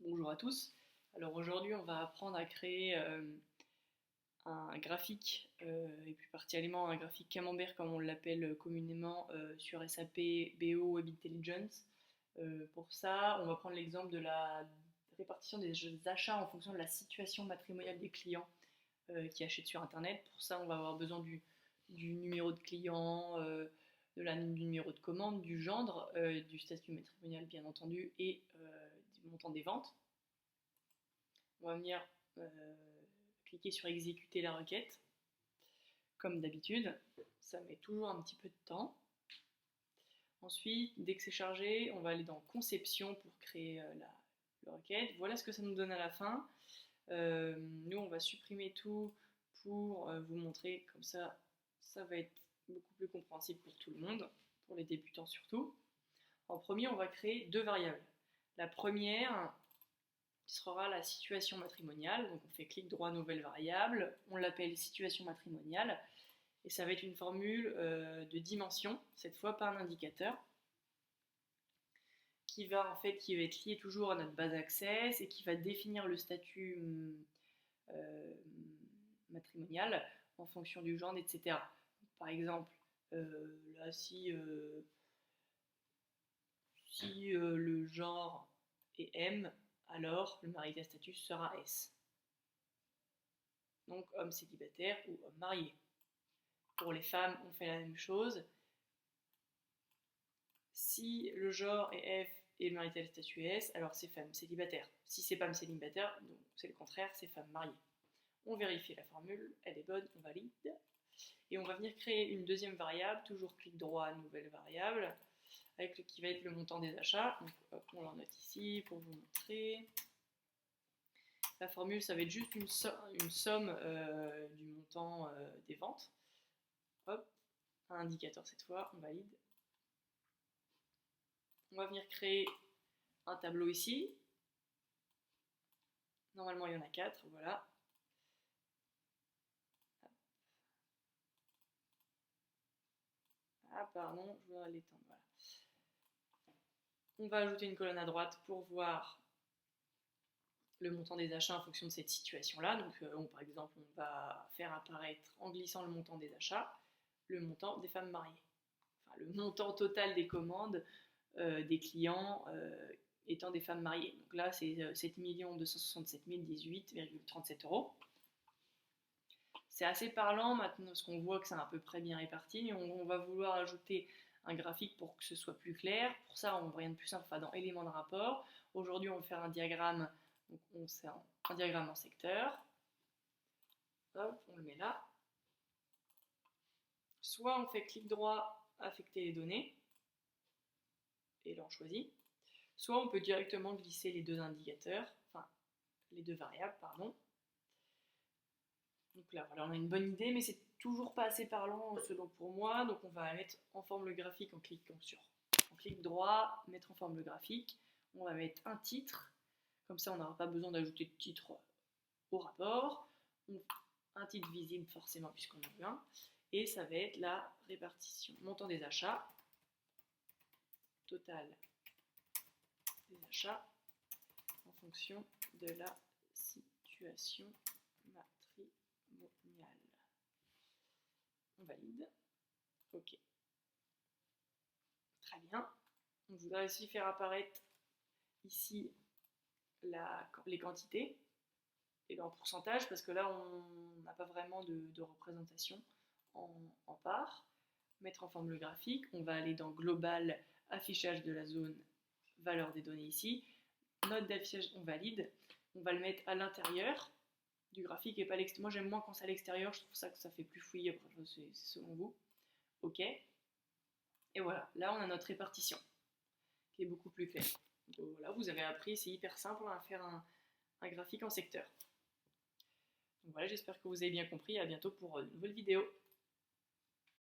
Bonjour à tous. Alors aujourd'hui, on va apprendre à créer un graphique, et plus particulièrement un graphique camembert comme on l'appelle communément sur SAP BO Web Intelligence. Pour ça, on va prendre l'exemple de la répartition des achats en fonction de la situation matrimoniale des clients qui achètent sur Internet. Pour ça, on va avoir besoin du numéro de client, du numéro de commande, du gendre, du statut matrimonial bien entendu et du montant des ventes. On va venir cliquer sur exécuter la requête. Comme d'habitude, ça met toujours un petit peu de temps. Ensuite, dès que c'est chargé, on va aller dans conception pour créer la requête. Voilà ce que ça nous donne à la fin. Nous, on va supprimer tout pour vous montrer, comme ça va être beaucoup plus compréhensible pour tout le monde, pour les débutants surtout. En premier, on va créer deux variables. La première sera la situation matrimoniale, donc on fait clic droit nouvelle variable, on l'appelle situation matrimoniale, et ça va être une formule de dimension, cette fois par un indicateur, qui va être lié toujours à notre base Access et qui va définir le statut matrimonial en fonction du genre, etc. Par exemple, là, si le genre est M, alors le marital status sera S. Donc homme célibataire ou homme marié. Pour les femmes, on fait la même chose. Si le genre est F et le marital statut est S, alors c'est femme célibataire. Si c'est femme célibataire, c'est le contraire, c'est femme mariée. On vérifie la formule, elle est bonne, on valide. Et on va venir créer une deuxième variable, toujours clic droit, nouvelle variable, qui va être le montant des achats. Donc hop, on l'en note ici pour vous montrer. La formule, ça va être juste une somme du montant des ventes. Hop, un indicateur cette fois, on valide. On va venir créer un tableau ici. Normalement, il y en a 4, voilà. Ah, pardon, je dois l'étendre, voilà. On va ajouter une colonne à droite pour voir le montant des achats en fonction de cette situation-là. Donc, par exemple, on va faire apparaître, en glissant le montant des achats, le montant des femmes mariées. Enfin, le montant total des commandes des clients étant des femmes mariées. Donc là, c'est 7 267 018,37 €. C'est assez parlant maintenant, parce qu'on voit que c'est à peu près bien réparti, mais on va vouloir ajouter un graphique pour que ce soit plus clair. Pour ça, on rien de plus simple, dans éléments de rapport. Aujourd'hui, on va faire un diagramme, donc un diagramme en secteur. Hop, on le met là. Soit on fait clic droit, affecter les données, et là on choisit. Soit on peut directement glisser les deux indicateurs, enfin les deux variables, pardon. Donc là, voilà, on a une bonne idée, mais c'est toujours pas assez parlant selon pour moi. Donc on va mettre en forme le graphique en cliquant en clic droit, mettre en forme le graphique. On va mettre un titre, comme ça on n'aura pas besoin d'ajouter de titre au rapport. Un titre visible forcément puisqu'on en a un. Et ça va être la répartition montant des achats, total des achats en fonction de la situation matrimoniale. On valide. Ok. Très bien. On voudrait aussi faire apparaître ici les quantités et en pourcentage parce que là on n'a pas vraiment de représentation en parts. Mettre en forme le graphique. On va aller dans global, affichage de la zone, valeur des données ici. Note d'affichage, on valide. On va le mettre à l'intérieur du graphique et pas à l'extérieur. Moi j'aime moins quand c'est à l'extérieur, je trouve ça que ça fait plus fouillis, après c'est selon vous. Ok. Et voilà, là on a notre répartition qui est beaucoup plus claire. Donc voilà, vous avez appris, c'est hyper simple à faire un graphique en secteur. Donc voilà, j'espère que vous avez bien compris, à bientôt pour une nouvelle vidéo.